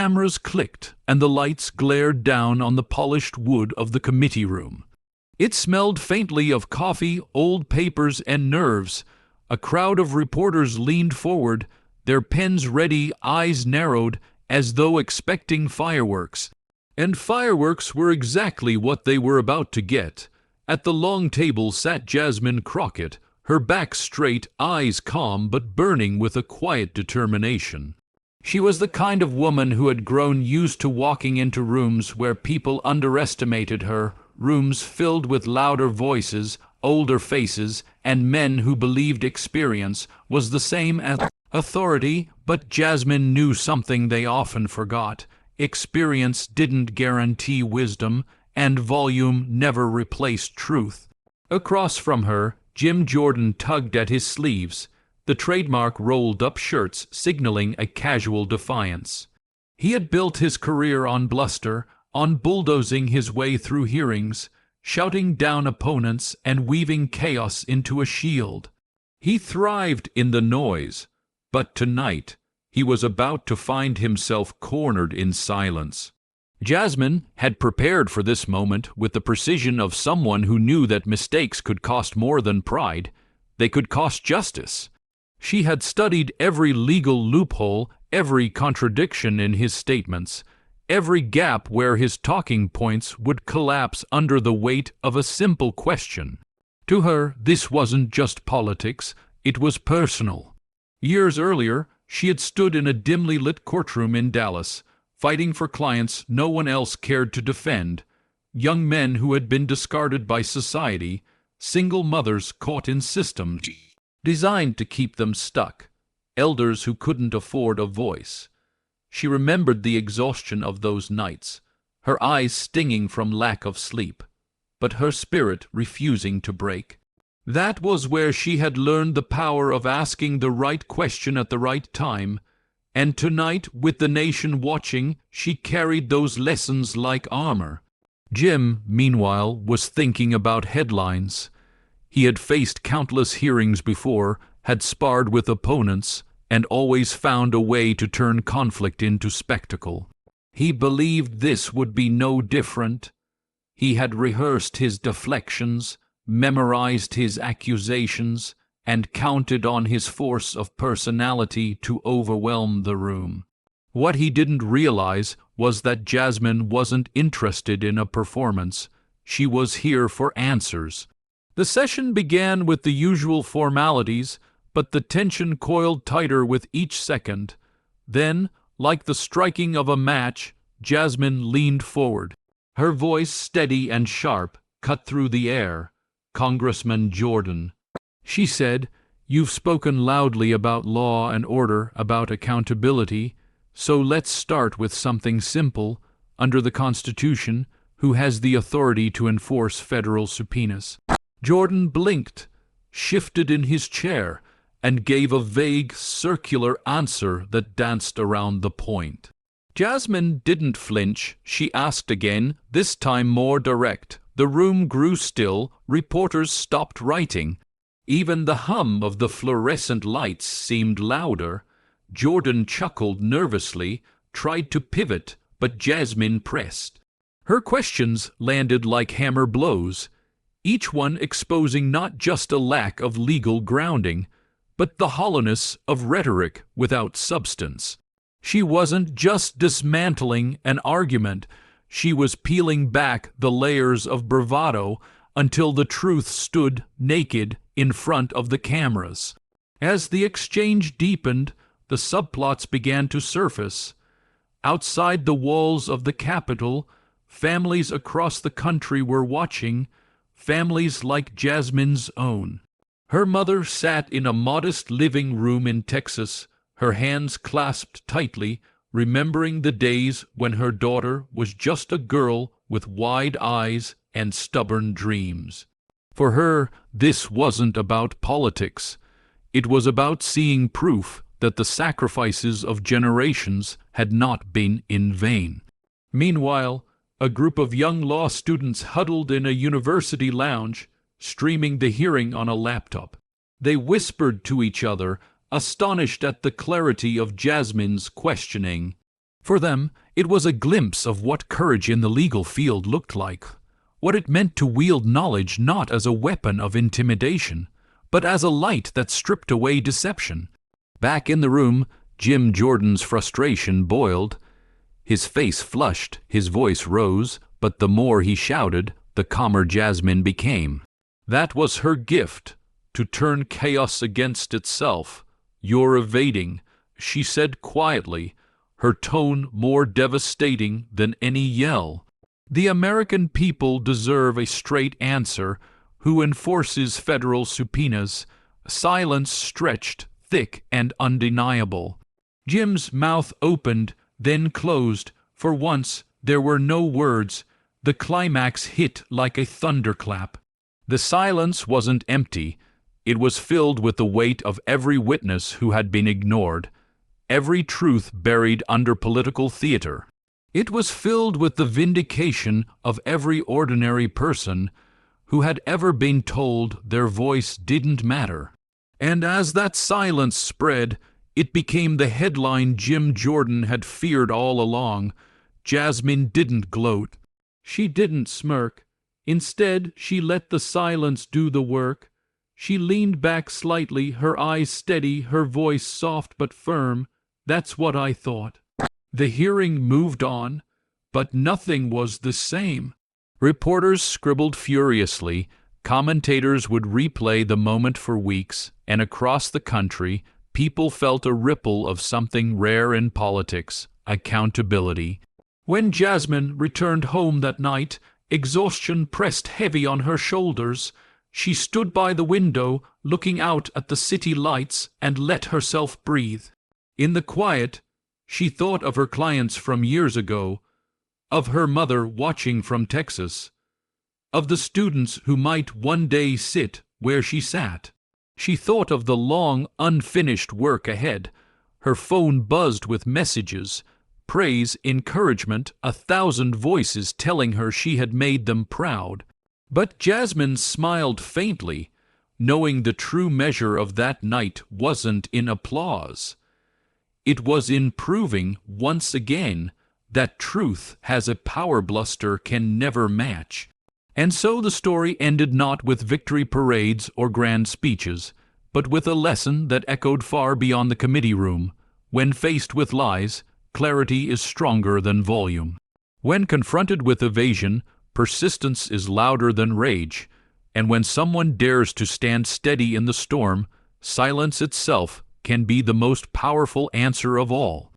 cameras clicked and the lights glared down on the polished wood of the committee room. It smelled faintly of coffee, old papers, and nerves. A crowd of reporters leaned forward, their pens ready, eyes narrowed, as though expecting fireworks. And fireworks were exactly what they were about to get. At the long table sat Jasmine Crockett, her back straight, eyes calm but burning with a quiet determination. She was the kind of woman who had grown used to walking into rooms where people underestimated her, rooms filled with louder voices, older faces, and men who believed experience was the same as authority, but Jasmine knew something they often forgot. Experience didn't guarantee wisdom, and volume never replaced truth. Across from her, Jim Jordan tugged at his sleeves, the trademark rolled-up shirts signaling a casual defiance. He had built his career on bluster, on bulldozing his way through hearings, shouting down opponents and weaving chaos into a shield. He thrived in the noise, but tonight he was about to find himself cornered in silence. Jasmine had prepared for this moment with the precision of someone who knew that mistakes could cost more than pride. They could cost justice. She had studied every legal loophole, every contradiction in his statements, every gap where his talking points would collapse under the weight of a simple question. To her, this wasn't just politics, it was personal. Years earlier, she had stood in a dimly lit courtroom in Dallas, fighting for clients no one else cared to defend, young men who had been discarded by society, single mothers caught in systems designed to keep them stuck, elders who couldn't afford a voice. She remembered the exhaustion of those nights, her eyes stinging from lack of sleep, but her spirit refusing to break. That was where she had learned the power of asking the right question at the right time, and tonight, with the nation watching, she carried those lessons like armor. Jim, meanwhile, was thinking about headlines. He had faced countless hearings before, had sparred with opponents, and always found a way to turn conflict into spectacle. He believed this would be no different. He had rehearsed his deflections, memorized his accusations, and counted on his force of personality to overwhelm the room. What he didn't realize was that Jasmine wasn't interested in a performance. She was here for answers. The session began with the usual formalities, but the tension coiled tighter with each second. Then, like the striking of a match, Jasmine leaned forward. Her voice, steady and sharp, cut through the air. "Congressman Jordan," she said, "you've spoken loudly about law and order, about accountability, so let's start with something simple. Under the Constitution, who has the authority to enforce federal subpoenas?" Jordan blinked, shifted in his chair, and gave a vague, circular answer that danced around the point. Jasmine didn't flinch. She asked again, this time more direct. The room grew still. Reporters stopped writing. Even the hum of the fluorescent lights seemed louder. Jordan chuckled nervously, tried to pivot, but Jasmine pressed. Her questions landed like hammer blows, each one exposing not just a lack of legal grounding, but the hollowness of rhetoric without substance. She wasn't just dismantling an argument, she was peeling back the layers of bravado until the truth stood naked in front of the cameras. As the exchange deepened, the subplots began to surface. Outside the walls of the Capitol, families across the country were watching, families like Jasmine's own. Her mother sat in a modest living room in Texas, her hands clasped tightly, remembering the days when her daughter was just a girl with wide eyes and stubborn dreams. For her, this wasn't about politics. It was about seeing proof that the sacrifices of generations had not been in vain. Meanwhile, a group of young law students huddled in a university lounge, streaming the hearing on a laptop. They whispered to each other, astonished at the clarity of Jasmine's questioning. For them, it was a glimpse of what courage in the legal field looked like, what it meant to wield knowledge not as a weapon of intimidation, but as a light that stripped away deception. Back in the room, Jim Jordan's frustration boiled. His face flushed, his voice rose, but the more he shouted, the calmer Jasmine became. That was her gift, to turn chaos against itself. "You're evading," she said quietly, her tone more devastating than any yell. "The American people deserve a straight answer. Who enforces federal subpoenas?" Silence stretched, thick and undeniable. Jim's mouth opened, then closed. For once, there were no words. The climax hit like a thunderclap. The silence wasn't empty. It was filled with the weight of every witness who had been ignored, every truth buried under political theater. It was filled with the vindication of every ordinary person who had ever been told their voice didn't matter. And as that silence spread, it became the headline Jim Jordan had feared all along. Jasmine didn't gloat. She didn't smirk. Instead, she let the silence do the work. She leaned back slightly, her eyes steady, her voice soft but firm. "That's what I thought." The hearing moved on, but nothing was the same. Reporters scribbled furiously. Commentators would replay the moment for weeks, and across the country, people felt a ripple of something rare in politics: accountability. When Jasmine returned home that night, exhaustion pressed heavy on her shoulders. She stood by the window, looking out at the city lights, and let herself breathe. In the quiet, she thought of her clients from years ago, of her mother watching from Texas, of the students who might one day sit where she sat. She thought of the long, unfinished work ahead. Her phone buzzed with messages, praise, encouragement, 1,000 voices telling her she had made them proud. But Jasmine smiled faintly, knowing the true measure of that night wasn't in applause. It was in proving, once again, that truth has a power bluster can never match. And so the story ended not with victory parades or grand speeches, but with a lesson that echoed far beyond the committee room. When faced with lies, clarity is stronger than volume. When confronted with evasion, persistence is louder than rage. And when someone dares to stand steady in the storm, silence itself can be the most powerful answer of all.